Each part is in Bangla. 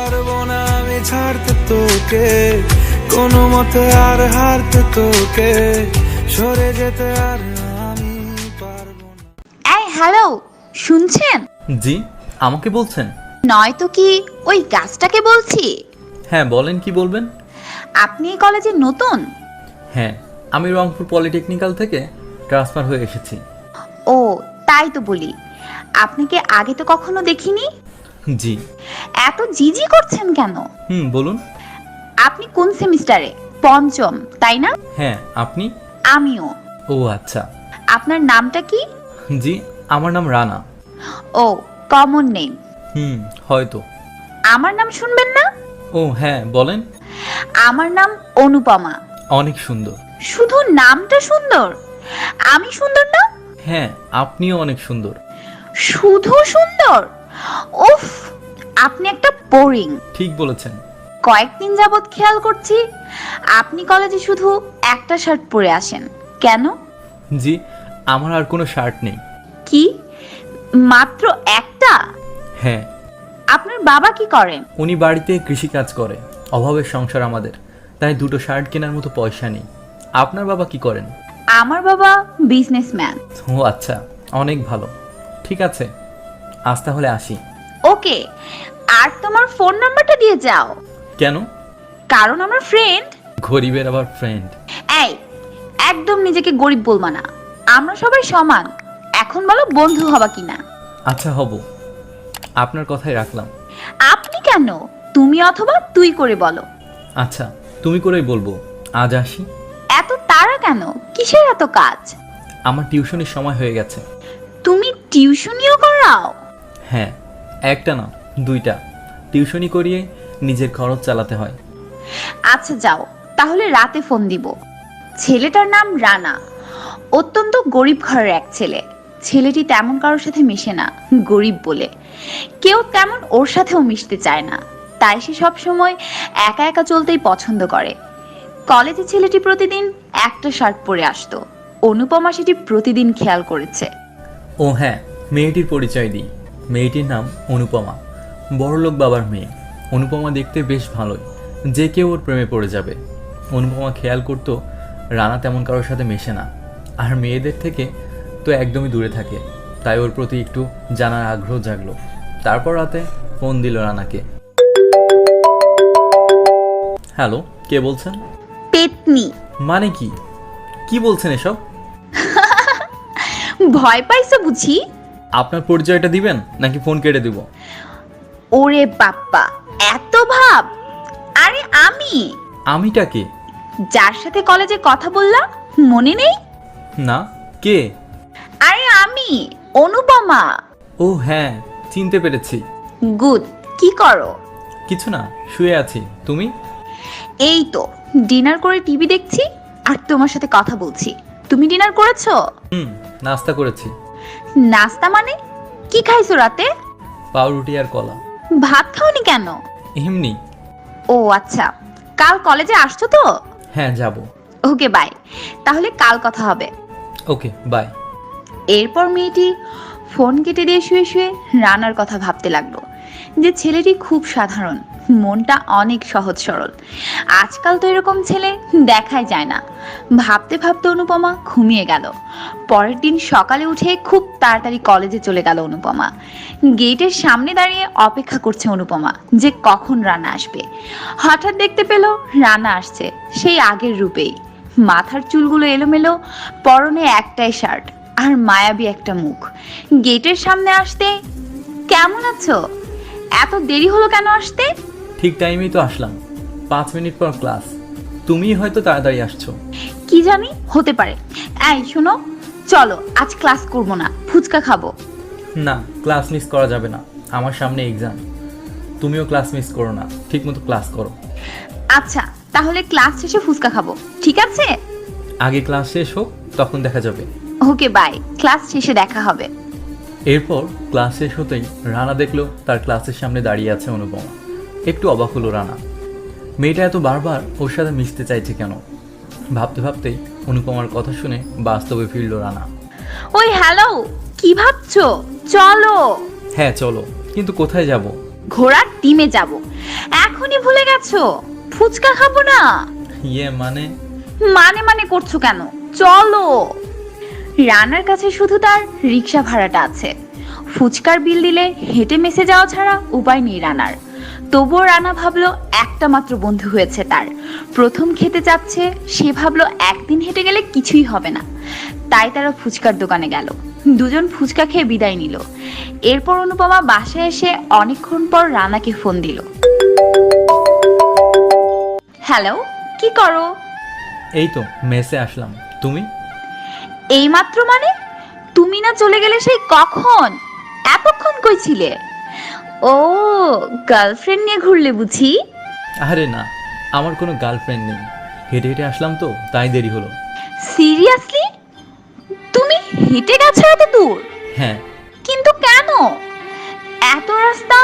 পারবো না আমি ছাড়তে তোকে, কোনো মতে আর হারতে তোকে, সরে যেতে আর আমি পারবো না। এই হ্যালো, শুনছেন? জি, আমাকে বলছেন? নয়তো কি ওই গাছটাকে বলছি? হ্যাঁ বলেন, কি বলবেন? আপনি এই কলেজে নতুন? হ্যাঁ, আমি রংপুর পলিটেকনিক্যাল থেকে ট্রান্সফার হয়ে এসেছি। ও তাই তো বলি, আপনাকে আগে তো কখনো দেখিনি। জি। এত জিজি করছেন কেন? বলুন। আপনি কোন সেমিস্টারে? পঞ্চম, তাই না? হ্যাঁ, আপনি? আমিও। ও আচ্ছা। আপনার নামটা কি? জি, আমার নাম রানা। ও, কমন নেম। হয়তো। আমার নাম শুনবেন না? ও হ্যাঁ, বলেন। আমার নাম অনুপমা। অনেক সুন্দর। শুধু নামটা সুন্দর, আমি সুন্দর না? হ্যাঁ, আপনিও অনেক সুন্দর। শুধু সুন্দর? উফ, আপনি একটা বোরিং। ঠিক বলেছেন। কয়েকদিন যাবত খেয়াল করছি আপনি কলেজে শুধু একটা শার্ট পরে আসেন, কেন? জি, আমার আর কোনো শার্ট নেই। কি, মাত্র একটা? হ্যাঁ। আপনার বাবা কি করেন? উনি বাড়িতে কৃষিকাজ করে, অভাবের সংসার আমাদের, তাই দুটো শার্ট কেনার মতো পয়সা নেই। আপনার বাবা কি করেন? আমার বাবা বিজনেসম্যান। ও আচ্ছা, অনেক ভালো। ঠিক আছে, আজ তাহলে আসি। ওকে, আর তোমার ফোন নাম্বারটা দিয়ে যাও। কেন? কারণ আমার ফ্রেন্ড। গরিবের আবার ফ্রেন্ড? এই, একদম নিজেকে গরিব বলবা না, আমরা সবাই সমান। এখন বলো বন্ধু হবা কিনা? আচ্ছা, হব। আপনার কথাই রাখলাম। আপনি কেন, তুমি অথবা তুই করে বলো। আচ্ছা, তুমি করেই বলবো। আজ আসি। এত তাড়া কেন, কিসের এত কাজ? আমার টিউশনের সময় হয়ে গেছে। তুমি টিউশনিও করাও? হ্যাঁ, একটা না, দুইটা। টিউশনি করিয়ে নিজের খরচ চালাতে হয়। আচ্ছা যাও, তাহলে রাতে ফোন দিব। ছেলেটার নাম রানা, অত্যন্ত গরিব ঘরের এক ছেলে। ছেলেটি তেমন কারোর সাথে মিশে না, গরিব বলে। কেউ তেমন ওর সাথেও মিশতে চায় না, তাই সে সব সময় একা একা চলতেই পছন্দ করে। কলেজে ছেলেটি প্রতিদিন একটা শার্ট পরে আসতো। অনুপমা সেটি প্রতিদিন খেয়াল করেছে। ও হ্যাঁ, মেয়েটির পরিচয় দিই। মেয়েটির নাম অনুপমা, বড়লোক বাবার মেয়ে। অনুপমা দেখতে বেশ ভালোই, যে কেউ ওর প্রেমে পড়ে যাবে। অনুপমা খেয়াল করতো রানা তেমন কারোর সাথে মেশে না, আর মেয়েদের থেকে তো একদমই দূরে থাকে, তাই ওর প্রতি একটু জানার আগ্রহ জাগলো। তারপর রাতে ফোন দিল রানাকে। হ্যালো, কে বলছেন? পেতনি। মানে কি? কি বলছেন এসব? ভয় পাইছো বুঝি? আপনার পরিচয়টা দিবেন নাকি ফোন কেটে দিব? ওরে বাপ্পা, এত ভাব! আরে আমিটা কে? যার সাথে কলেজে কথা বললা, মনে নেই? না, কে? আরে আমি, অনুপমা। ও হ্যাঁ, চিনতে পেরেছি। গুড, কি করো? কিছু না, শুয়ে আছি। তুমি? এই তো ডিনার করে টিভি দেখছি আর তোমার সাথে কথা বলছি। তুমি ডিনার করেছো? নাস্তা করেছি। নাস্তা মানে? কি খাইছো রাতে? পাউরুটি আর কলা। ভাত খাওনি কেন? এমনি। ও আচ্ছা, কাল কলেজে আসছো তো? হ্যাঁ, যাব। ওকে বাই, তাহলে কাল কথা হবে। Okay bye. এরপর মেয়েটি ফোন কেটে দিয়ে শুয়ে শুয়ে রানার কথা ভাবতে লাগলো, যে ছেলেটি খুব সাধারণ, মনটা অনেক সহজ সরল। আজকাল তো এরকম ছেলে দেখাই যায় না। ভাবতে ভাবতে অনুপমা ঘুমিয়ে গেল। পরের দিন সকালে উঠে খুব তাড়াতাড়ি কলেজে চলে গেল অনুপমা। গেটের সামনে দাঁড়িয়ে অপেক্ষা করছে অনুপমা, যে কখন রানা আসবে। হঠাৎ দেখতে পেল রানা আসছে সেই আগের রূপেই। মাথার চুলগুলো এলোমেলো, পরনে একটাই শার্ট আর মায়াবী একটা মুখ। গেটের সামনে আসতে, কেমন আছো? এত দেরি হলো কেন আসতে? ঠিক টাইমেই তো আসলাম, 5 মিনিট পর ক্লাস। তুমিই হয়তো তাড়াতাড়ি আসছো। কি জানি, হতে পারে। এই শোনো, চলো আজ ক্লাস করবো না, ফুচকা খাবো। না, ক্লাস মিস করা যাবে না, আমার সামনে এক্সাম। তুমিও ক্লাস মিস করো না, ঠিক মতো ক্লাস করো। আচ্ছা, তাহলে ক্লাস শেষে ফুচকা খাবো, ঠিক আছে? আগে ক্লাস শেষ হোক, তখন দেখা যাবে। ওকে বাই, ক্লাস শেষে দেখা হবে। এরপর ক্লাস শেষ হতেই রানা দেখলো তার ক্লাসের সামনে দাঁড়িয়ে আছে অনুপমা। একটু অবাক হলো রানা, মেয়েটা এত বারবার ওর সাথে মিশতে চাইছে কেন। ভাবতে ভাবতেই অনুপমার কথা শুনে বাস্তবে ফিরল রানা। ওই হ্যালো, কি ভাবছো? চলো। হ্যাঁ চলো, কিন্তু কোথায় যাব? ঘোড়ার ডিমে যাব। এখনই ভুলে গেছো? ফুচকা খাবো না? মানে মানে মানে করছো কেন? চলো। রানার কাছে শুধু তার রিক্সা ভাড়াটা আছে। ফুচকার বিল দিলে হেঁটে মেসে যাওয়া ছাড়া উপায় নেই রানার। তবুও রানা ভাবলো একটা মাত্র বন্ধু হয়েছে তার, প্রথম খেতে যাচ্ছে। সে ভাবলো একদিন হেঁটে গেলে কিছুই হবে না। তাই তারা ফুচকার দোকানে গেল। দুজন ফুচকা খেয়ে বিদায় নিল। এরপর অনুপমা বাসায় এসে অনেকক্ষণ পর রানাকে ফোন দিল। হ্যালো, কি করো? এই তো মেসে আসলাম। তুমি? এইমাত্র মানে? তুমি না চলে গেলে সেই কখন? এতক্ষণ কই ছিলে? ও, গার্লফ্রেন্ড নিয়ে ঘুরলে বুঝি? আরে না, আমার কোনো গার্লফ্রেন্ড নেই। হেঁটে হেঁটে আসলাম তো, তাই দেরি হলো। সিরিয়াসলি? তুমি হেঁটে গেছো এত দূর? হ্যাঁ। কিন্তু কেন? এত রাস্তা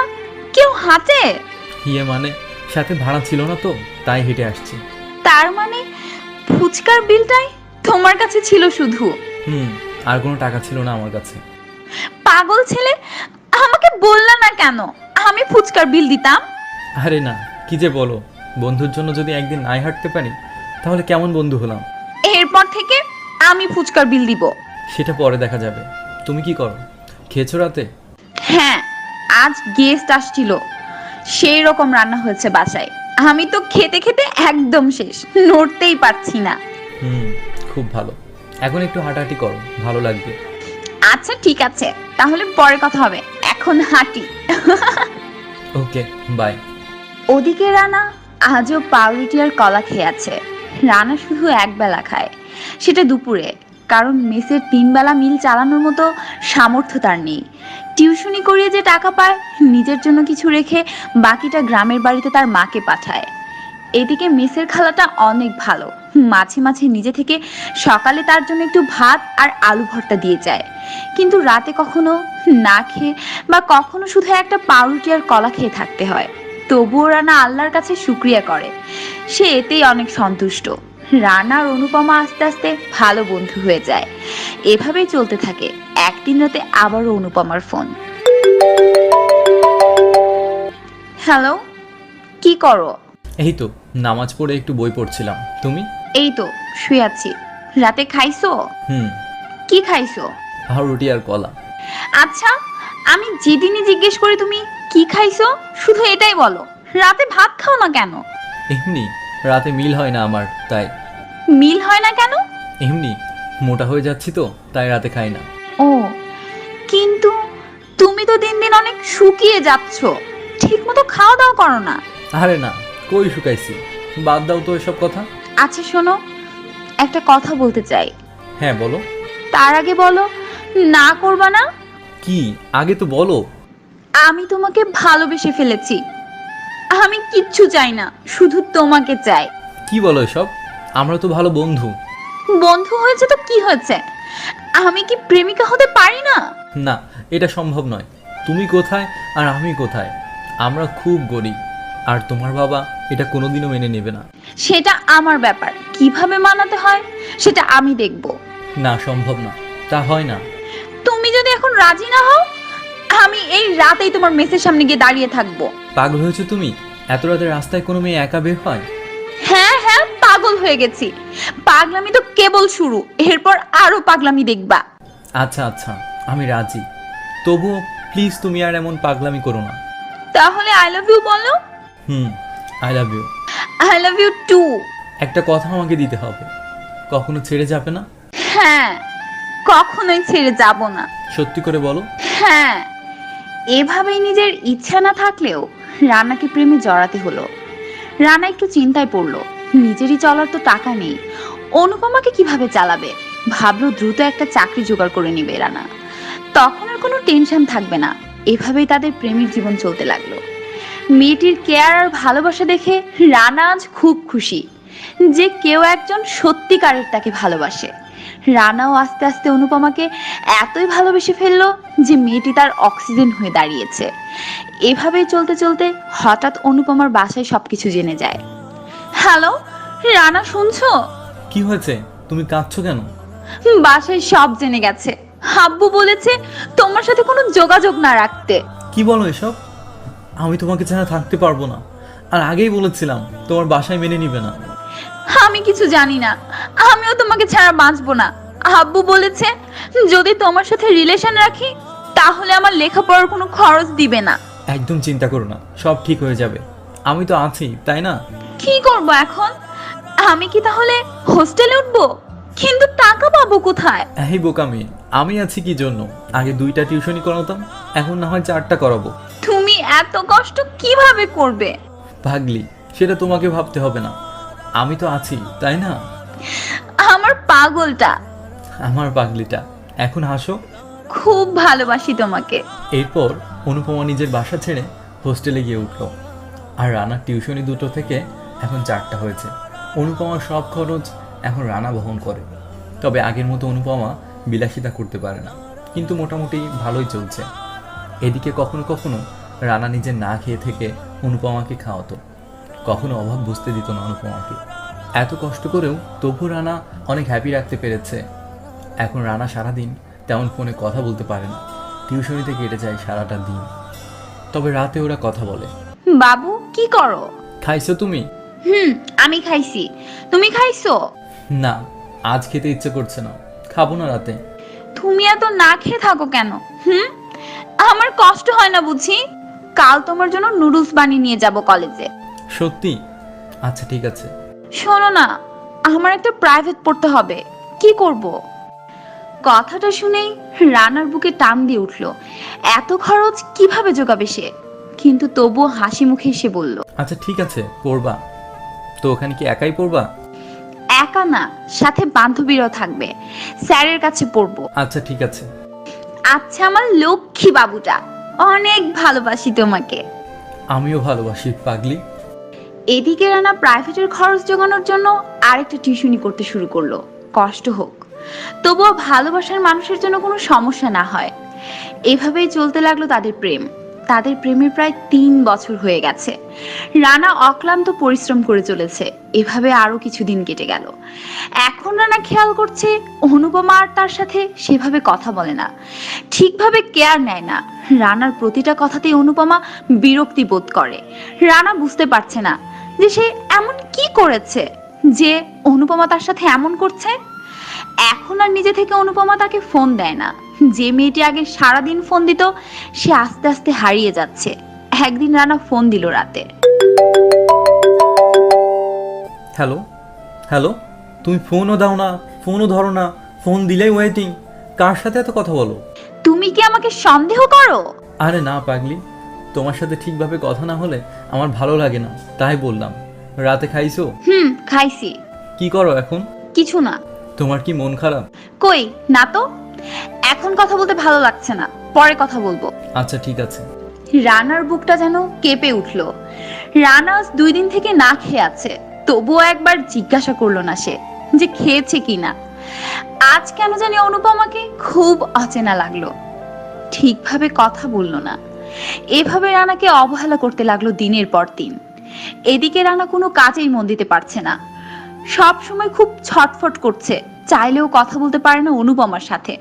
কেউ হাঁটে? মানে সাথে ভাড়া ছিল না তো, তাই হেঁটে আসছি। তার মানে ফুচকার বিলটাই তোমার কাছে ছিল শুধু? আর কোনো টাকা ছিল না আমার কাছে। পাগল ছেলে, আমাকে বললা না কেন? আমি ফুচকার বিল দিতাম। আরে না, কি যে বলো, বন্ধুর জন্য যদি একদিন নাই হাঁটতে পারি তাহলে কেমন বন্ধু হলাম? এরপর থেকে আমি ফুচকার বিল দিব। সেটা পরে দেখা যাবে। তুমি কি করো? খেয়েছো রাতে? হ্যাঁ, আজ গেস্ট আসছিল, সেই রকম রান্না হয়েছে বাসায়। আমি তো খেতে খেতে একদম শেষ, নড়তেই পারছি না। খুব ভালো। এখন একটু হাঁটাহাঁটি করো, ভালো লাগবে। আচ্ছা ঠিক আছে, তাহলে পরে কথা হবে, এখন হাঁটি। ওকে, বাই। ওদিকে রানা আজও পাউরুটি আর কলা খেয়ে আছে। রানা শুধু একবেলা খায়, সেটা দুপুরে, কারণ মেসের 3 বেলা মিল চালানোর মতো সামর্থ্য তার নেই। টিউশনি করিয়ে যে টাকা পায়, নিজের জন্য কিছু রেখে বাকিটা গ্রামের বাড়িতে তার মাকে পাঠায়। এদিকে মেসের খালাটা অনেক ভালো, মাঝে মাঝে নিজে থেকে সকালে তার জন্য একটু ভাত আর আলু ভর্তা দিয়ে যায়। কিন্তু রাতে কখনো না খেয়ে বা কখনো শুধু একটা পাউরুটি আর কলা খেয়ে থাকতে হয়। তবুও রানা আল্লাহর কাছে শুকরিয়া করে, সে এতেই অনেক সন্তুষ্ট। রানা আর অনুপমা আস্তে আস্তে ভালো বন্ধু হয়ে যায়। এভাবেই চলতে থাকে। একদিন রাতে আবারও অনুপমার ফোন। হ্যালো, কি করো? এই তো নামাজ পড়ে একটু বই পড়ছিলাম। তুমি? এই তো শুয়ে আছি। রাতে খাইছো? কি খাইছো? পাউরুটি আর কলা। আচ্ছা, আমি যেদিনই জিজ্ঞেস করি তুমি কি খাইছো, শুধু এটাই বলো, রাতে ভাত খাও না কেন? এমনি, রাতে মিল হয় না আমার, তাই। মিল হয় না কেন? এমনি, মোটা হয়ে যাচ্ছি তো, তাই রাতে খাই না। ও, কিন্তু তুমি তো দিন দিন অনেক শুকিয়ে যাচ্ছ, ঠিক মতো খাওয়া দাওয়া করো না। আরে না, কই শুকাইছি, বাদ দাও তো এসব কথা। আচ্ছা শোনো, একটা কথা বলতে চাই। হ্যাঁ বলো। তার আগে বলো না করবা না। কি? আগে তো বলো। আমি তোমাকে ভালোবেসে ফেলেছি। আমি কিচ্ছু চাই না, শুধু তোমাকে চাই। কি বলো এসব? আমরা তো ভালো বন্ধু। বন্ধু হয়েছে তো কি হয়েছে, আমি কি প্রেমিকা হতে পারি না? না, এটা সম্ভব নয়। তুমি কোথায় আর আমি কোথায়? আমরা খুব গরিব, আর তোমার বাবা এটা কোনোদিনও মেনে নেবে না। সেটা আমার ব্যাপার, কিভাবে মানাতে হয় সেটা আমি দেখব। না, সম্ভব না, তা হয় না। তুমি যদি এখন রাজি না হও, আমি এই রাতেই তোমার মেসের সামনে গিয়ে দাঁড়িয়ে থাকবো। পাগল হয়েছো তুমি? এত রাতে রাস্তায় কোনো মেয়ে একা বের হয়? হ্যাঁ হ্যাঁ, পাগল হয়ে গেছি। পাগলামি তো কেবল শুরু, এরপর আরো পাগলামি দেখবা। আচ্ছা আচ্ছা, আমি রাজি। তবুও প্লিজ তুমি আর এমন পাগলামি করো না। তাহলে আই লাভ ইউ বলো। I love you. I love you too. একটা কথা আমাকে দিতে হবে, কখনো ছেড়ে যাবে না? হ্যাঁ, কখনোই ছেড়ে যাব না। সত্যি করে বলো। হ্যাঁ। এভাবেই নিজের ইচ্ছা না থাকলেও রানাকে প্রেমে জড়াতে হলো। রানা একটু চিন্তায় পড়লো, নিজেরই চলার তো টাকা নেই, অনুপমাকে কিভাবে চালাবে। ভাবলো দ্রুত একটা চাকরি জোগাড় করে নিবে রানা, তখন আর কোনো টেনশন থাকবে না। এভাবেই তাদের প্রেমের জীবন চলতে লাগলো। মেয়েটির কেয়ার আর ভালোবাসা দেখে রানা আজ খুব খুশি যে কেউ একজন সত্যিকারের তাকে ভালোবাসে। রানাও আস্তে আস্তে অনুপমাকে এতই ভালোবেসে ফেললো যে মেয়েটি তার অক্সিজেন হয়ে দাঁড়িয়েছে। এভাবেই চলতে চলতে হঠাৎ অনুপমার বাসায় সবকিছু জেনে যায়। হ্যালো রানা, শুনছো? কি হয়েছে? তুমি কাঁদছো কেন? বাসায় সব জেনে গেছে। আব্বু বলেছে তোমার সাথে কোনো যোগাযোগ না রাখতে। কি বলো এসব? আমি তোমাকে ছাড়া থাকতে পারবো না। আর আগেই বলেছিলাম তোমার বাসায় মেনে নিবে না। আমি কিছু জানি না, আমিও তোমাকে ছাড়া বাঁচবো না। আব্বু বলেছে যদি তোমার সাথে রিলেশন রাখি তাহলে আমার লেখাপড়ার কোনো খরচ দিবে না। একদম চিন্তা করো না, সব ঠিক হয়ে যাবে। আমি তো আছি, তাই না? কি করব এখন? আমি কি তাহলে হোস্টেলে উঠবো? কিন্তু টাকা পাবো কোথায়? এই বোকামি, আমি আছি কি জন্য? আগে 2টা টিউশনি করাতাম, এখন না হয় 4টা করাবো। তুমি এত কষ্ট কিভাবে করবে? ভাগলি, সেটা তোমাকে ভাবতে হবে না, আমি তো আছি, তাই না? আমার পাগলটা। আমার পাগলিটা, এখন হাসো। খুব ভালোবাসি তোমাকে। এরপর অনুপমা নিজের বাসা ছেড়ে হোস্টেলে গিয়ে উঠলো। আর রানার টিউশনি 2টো থেকে এখন 4টা হয়েছে। অনুপমার সব খরচ এখন রানা বহন করে। তবে আগের মতো অনুপমা বিলাসিতা করতে পারে না, কিন্তু মোটামুটি ভালোই চলছে। এদিকে কখনো কখনো রানা নিজের না খেয়ে থেকে অনুপমাকে খাওয়াতো। কখনো অভাব বুঝতে দিত না অনুপমাকে। এত কষ্ট করেও তবু রানা অনেক হ্যাপি রাখতে পেরেছে। এখন রানা সারাদিন তেমন ফোনে কথা বলতে পারে না, টিউশনিতে কেটে যায় সারাটা দিন। তবে রাতে ওরা কথা বলে। বাবু কি করো? খাইছো তুমি? আমি খাইছি, তুমি খাইছো? না, আজ খেতে ইচ্ছে করছে না, খাবো না রাতে। তুমি এত না খেয়ে থাকো কেন? আমার কষ্ট হয় না বুঝি? কাল তোমার জন্য নুডলস বানিয়ে নিয়ে যাব কলেজে। সত্যি? আচ্ছা ঠিক আছে। শোনো না, আমার একটা প্রাইভেট পড়তে হবে, কি করব? কথাটা শুনেই রানার বুকে টান দিয়ে উঠলো। এত খরচ কিভাবে জোগাবে সে? কিন্তু তবুও হাসি মুখে এসে বলল, আচ্ছা ঠিক আছে, পড়বা তো? ওখানে কি একাই পড়বা? একা না, সাথে বান্ধবীরাও থাকবে। স্যারের কাছে পড়বো। আচ্ছা ঠিক আছে। আচ্ছা আমার লক্ষ্মী বাবুটা, অনেক ভালোবাসি তোমাকে। আমিও ভালোবাসি পাগলি। এদিকে রানা প্রাইভেটের খরচ জোগানোর জন্য আরেকটা টিউশনি করতে শুরু করলো। কষ্ট হোক, তবুও ভালোবাসার মানুষের জন্য কোনো সমস্যা না হয়। এভাবেই চলতে লাগলো তাদের প্রেম। তাদের প্রেমের প্রায় 3 বছর হয়ে গেছে। রানা অক্লান্ত পরিশ্রম করে চলেছে। এভাবে আরো কিছুদিন কেটে গেল। এখন রানা খেয়াল করছে অনুপমা আর তার সাথে সেভাবে কথা বলে না, ঠিকভাবে কেয়ার নেয় না। রানার প্রতিটা কথাতেই অনুপমা বিরক্তি বোধ করে। রানা বুঝতে পারছে না যে সে এমন কি করেছে যে অনুপমা তার সাথে এমন করছে। এখন আর নিজে থেকে অনুপমা তাকে ফোন দেয় না। যে মেয়েটি আগে সারাদিন ফোন দিত সে আস্তে আস্তে হারিয়ে যাচ্ছে। একদিন রানা ফোন দিল রাতে। হ্যালো হ্যালো, তুমি ফোনও দাও না, ফোনও ধরো না, ফোন দিলেই ওয়েটিং। কার সাথে এত কথা বলো? তুমি কি আমাকে সন্দেহ করো? আরে না পাগলি, তোমার সাথে ঠিকভাবে কথা না হলে আমার ভালো লাগে না, তাই বললাম। রাতে খাইছো? খাইছি। কি করো এখন? কিছু না। তোমার কি মন খারাপ? কই না তো, এখন কথা বলতে ভালো লাগছে না, পরে কথা বলবো। আচ্ছা ঠিক আছে। রানার বুকটা যেন কেঁপে উঠলো। রানা আজ 2 দিন থেকে না খেয়ে আছে, তবুও একবার জিজ্ঞাসা করলো না সে যে খেয়েছে কিনা। আজ কেন জানি অনুপমাকে খুব অচেনা লাগলো। ঠিকভাবে কথা বললো না। এভাবে রানাকে অবহেলা করতে লাগলো দিনের পর দিন। এদিকে রানা কোনো কাজেই মন দিতে পারছে না। সব সময় খুব ছটফট করছে, চাইলেও কথা বলতে পারে না অনুপমার সাথে।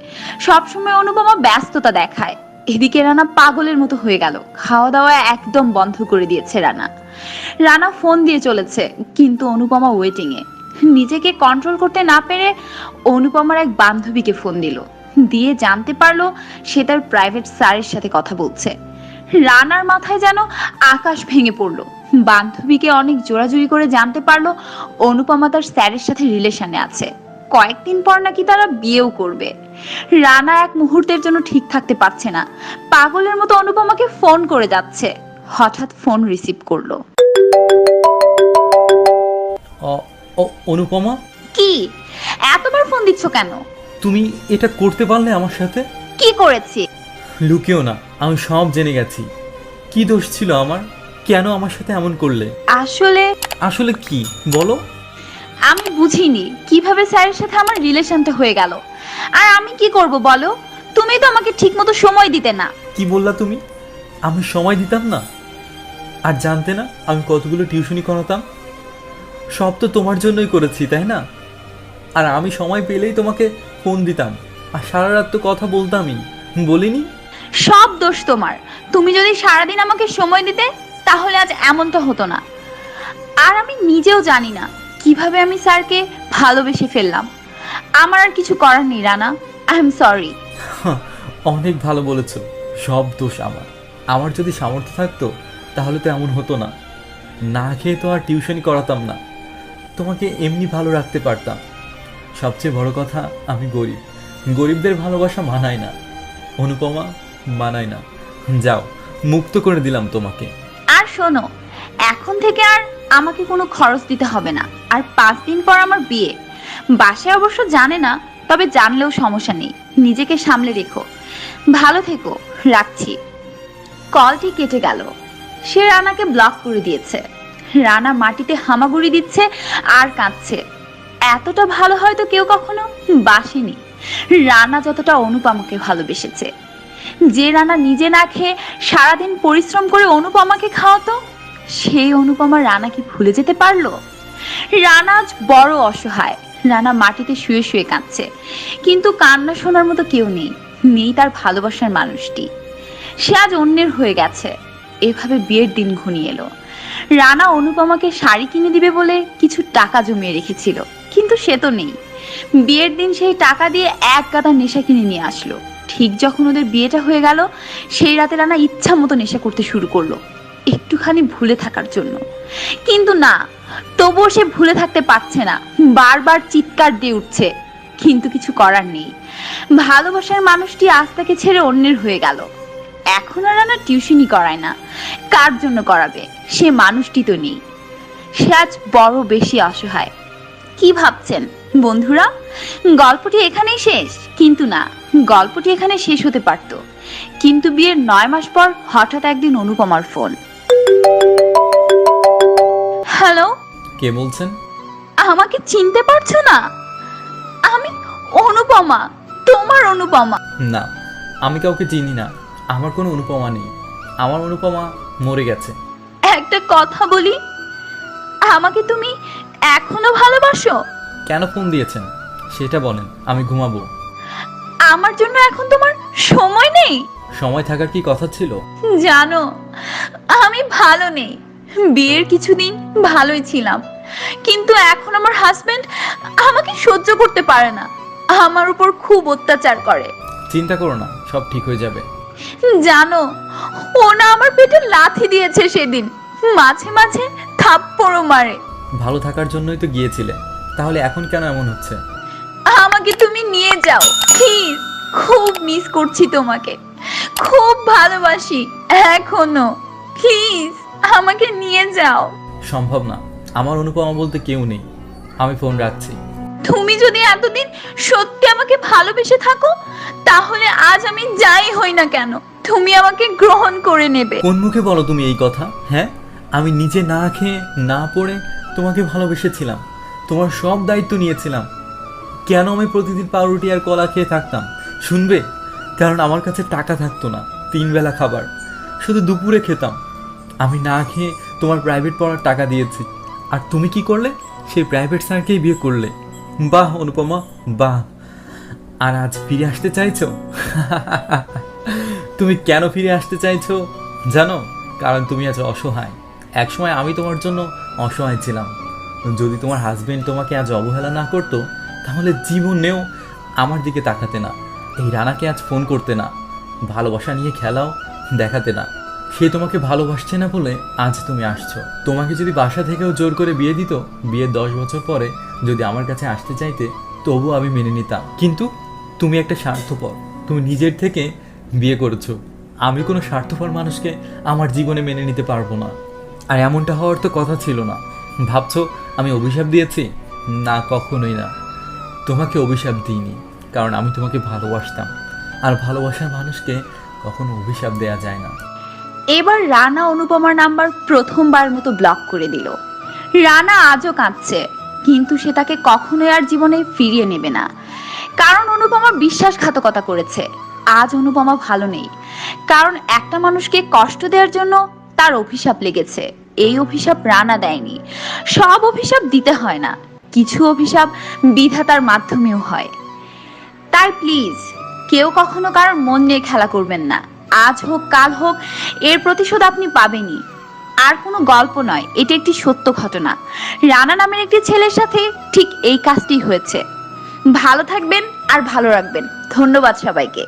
সব সময় অনুপমা ব্যস্ততা দেখায়। এদিকে রানা পাগলের মতো হয়ে গেল। খাওয়া দাওয়া একদম বন্ধ করে দিয়েছে রানা। রানা ফোন দিয়ে চলেছে, কিন্তু অনুপমা ওয়েটিং এ। নিজেকে কন্ট্রোল করতে না পেরে অনুপমার এক বান্ধবীকে ফোন দিল। দিয়ে জানতে পারলো সে তার প্রাইভেট স্যারের সাথে কথা বলছে। রানার মাথায় যেন আকাশ ভেঙে পড়লো। বান্ধবীকে অনেক জোরাজুরি করে জানতে পারলো অনুপমা তার স্যারের সাথে রিলেশনে আছে। কয়েকদিন পর নাকি তারা বিয়েও করবে। রানা এক মুহূর্তের জন্য ঠিক থাকতে পারছে না। পাগলের মতো অনুপমাকে ফোন করে যাচ্ছে। হঠাৎ ফোন রিসিভ করলো। অনুপমা? কি এতবার ফোন দিচ্ছ কেন? তুমি এটা করতে পারলে আমার সাথে? কি করেছি? লুকিও না, আমি সব জেনে গেছি। কি দোষ ছিল আমার? কেন আমার সাথে এমন করলে? আসলে কি বলো? আমি বুঝিনি কিভাবে স্যারের সাথে আমার রিলেশনটা হয়ে গেল। আর আমি কি করব বলো? তুমি তো আমাকে ঠিকমতো সময় দিতে না। কি বললা তুমি? আমি সময় দিতাম না? আর জানতে না আমি কতগুলো টিউশনি করাতাম? সব তো তোমার জন্যই করেছি, তাই না? আর আমি সময় পেলেই তোমাকে ফোন দিতাম, আর সারা রাত তো কথা বলতামই, বলিনি? সব দোষ তোমার। তুমি যদি সারাদিন আমাকে সময় দিতে তাহলে আজ এমনটা হতো না। আর আমি নিজেও জানি না কিভাবে আমি স্যারকে ভালোবেসে ফেললাম। আমার আর কিছু করার নেই রানা, আই এম সরি। অনেক ভালো বলেছো, সব দোষ আমার। আমার যদি সামর্থ্য থাকতো তাহলে তো এমন হতো না। না খেয়ে তো আর টিউশনই করাতাম না, তোমাকে এমনি ভালো রাখতে পারতাম। সবচেয়ে বড় কথা, আমি গরিব, গরিবদের ভালোবাসা মানায় না অনুপমা, মানায় না। যাও, মুক্ত করে দিলাম তোমাকে। আর শোনো, এখন থেকে আর আমাকে কোনো খরচ দিতে হবে না। আর 5 দিন পর আমার বিয়ে। বাসায় অবশ্য জানে না, তবে জানলেও সমস্যা নেই। নিজেকে সামলে রেখো, ভালো থেকো, রাখছি। কলটি কেটে গেল। সে রানাকে ব্লক করে দিয়েছে। রানা মাটিতে হামাগুড়ি দিচ্ছে আর কাঁদছে। এতটা ভালো হয়তো কেউ কখনো বাসেনি রানা যতটা অনুপমাকে ভালোবেসেছে। যে রানা নিজে না খেয়ে সারাদিন পরিশ্রম করে অনুপমাকে খাওয়াতো, সেই অনুপমা রানা কি ভুলে যেতে পারলো? রানা আজ বড় অসহায়। রানা মাটিতে শুয়ে শুয়ে কাঁদছে, কিন্তু কান্না শোনার মতো কেউ নেই, নেই তার ভালোবাসার মানুষটি। সে আজ অন্যের হয়ে গেছে। এভাবে বিয়ের দিন ঘনিয়ে এলো। রানা অনুপমাকে শাড়ি কিনে দিবে বলে কিছু টাকা জমিয়ে রেখেছিল, কিন্তু সে তো নেই। বিয়ের দিন সেই টাকা দিয়ে এক গাদা নেশা কিনে নিয়ে আসলো। ঠিক যখন ওদের বিয়েটা হয়ে গেল, সেই রাতে রানা ইচ্ছা মতো নেশা করতে শুরু করলো, একটুখানি ভুলে থাকার জন্য। কিন্তু না, তবুও সে ভুলে থাকতে পারছে না। বারবার চিৎকার দিয়ে উঠছে, কিন্তু কিছু করার নেই। ভালোবাসার মানুষটি আজ তাকে ছেড়ে অন্যের হয়ে গেল। এখন আর রানা টিউশনই করায় না, কার জন্য করাবে? সে মানুষটি তো নেই। সে আজ বড় বেশি অসহায়। কি ভাবছেন বন্ধুরা, গল্পটি এখানেই শেষ? কিন্তু না, গল্পটি এখানে শেষ হতে পারত, কিন্তু বিয়ের 9 মাস পর হঠাৎ একদিন অনুপমার ফোন। হ্যালো, কে বলছেন? আমাকে চিনতে পারছো না? আমি অনুপমা, তোমার অনুপমা। না, আমি কাউকে চিনি না। আমার কোনো অনুপমা নেই, আমার অনুপমা মরে গেছে। একটা কথা বলি, আমাকে তুমি এখনো ভালোবাসো? কেন ফোন দিয়েছেন সেটা বলেন, আমি ঘুমাবো। আমার জন্য এখন তোমার সময় নেই? সময় থাকার কি কথা ছিল? জানো, আমি ভালো নেই। বিয়ের কিছুদিন ভালোই ছিলাম, কিন্তু এখন আমার হাজবেন্ড আমাকে সহ্য করতে পারে না, আমার উপর খুব অত্যাচার করে। চিন্তা করো না, সব ঠিক হয়ে যাবে। জানো, ও না আমার পেটে লাথি দিয়েছে সেদিন, মাঝে মাঝে থাপ্পড়ও মারে। ভালো থাকার জন্যই তো গিয়েছিলে, তাহলে এখন কেন এমন হচ্ছে? আমাকে তুমি নিয়ে যাও প্লিজ, খুব মিস করছি তোমাকে, খুব ভালোবাসি এখনো, প্লিজ আমাকে নিয়ে যাও। সম্ভব না, আমার অনুপমা বলতে কেউ নেই। আমি ফোন রাখছি। তুমি যদি এতদিন সত্যি আমাকে ভালোবেসে থাকো, তাহলে আজ আমি যাই হই না কেন তুমি আমাকে গ্রহণ করে নেবে। কোন মুখে বলো তুমি এই কথা? হ্যাঁ, আমি নিজে না খেয়ে না পড়ে তোমাকে ভালোবেসেছিলাম, তোমার সব দায়িত্ব নিয়েছিলাম। কেন আমি প্রতিদিন পাউরুটি আর কলা খেয়ে থাকতাম শুনবে? কারণ আমার কাছে টাকা থাকতো না 3 বেলা খাবার, শুধু দুপুরে খেতাম। আমি না খেয়ে তোমার প্রাইভেট পড়ার টাকা দিয়েছি, আর তুমি কি করলে? সেই প্রাইভেট স্যারকেই বিয়ে করলে। বাহ অনুপমা, বাহ। আর আজ ফিরে আসতে চাইছো? তুমি কেন ফিরে আসতে চাইছো জানো? কারণ তুমি আজ অসহায়। একসময় আমি তোমার জন্য অসহায় ছিলাম। যদি তোমার হাজবেন্ড তোমাকে আজ অবহেলা না করতো, তাহলে জীবনেও আমার দিকে তাকাতে না, এই রানাকে আজ ফোন করতে না, ভালোবাসা নিয়ে খেলাও দেখাতে না। সে তোমাকে ভালোবাসছে না বলে আজ তুমি আসছো। তোমাকে যদি বাসা থেকেও জোর করে বিয়ে দিত, বিয়ের 10 বছর পরে যদি আমার কাছে আসতে চাইতে, তবু আমি মেনে নিতাম। কিন্তু তুমি একটা স্বার্থপর, তুমি নিজের থেকে বিয়ে করেছো। আমি কোনো স্বার্থপর মানুষকে আমার জীবনে মেনে নিতে পারবো না। আর এমনটা হওয়ার তো কথা ছিল না। ভাবছো আমি অভিশাপ দিয়েছি? না, কখনোই না। তোমাকে অভিশাপ দিইনি, কারণ আমি তোমাকে ভালোবাসতাম, আর ভালোবাসার মানুষকে কখনো অভিশাপ দেয়া যায় না। এবার রানা অনুপমার নাম্বার প্রথমবার মতো ব্লক করে দিল। রানা আজও কাঁদছে, কিন্তু সে তাকে কখনোই আর জীবনে ফিরিয়ে নেবে না, কারণ অনুপমা বিশ্বাসঘাতকতা করেছে। আজ অনুপমা ভালো নেই, কারণ একটা মানুষকে কষ্ট দেওয়ার জন্য তার অভিশাপ লেগেছে। এই অভিশাপ রানা দেয়নি। সব অভিশাপ দিতে হয় না, কিছু অভিশাপ বিধাতার মাধ্যমেও হয়। তাই প্লিজ কেউ কখনো কারোর মন নিয়ে খেলা করবেন না। আজ হোক কাল হোক এর প্রতিশোধ আপনি পাবেনই। আর কোনো গল্প নয়, এটা একটি সত্য ঘটনা। রানা নামের একটি ছেলের সাথে ঠিক এই কাজটি হয়েছে। ভালো থাকবেন আর ভালো রাখবেন। ধন্যবাদ সবাইকে।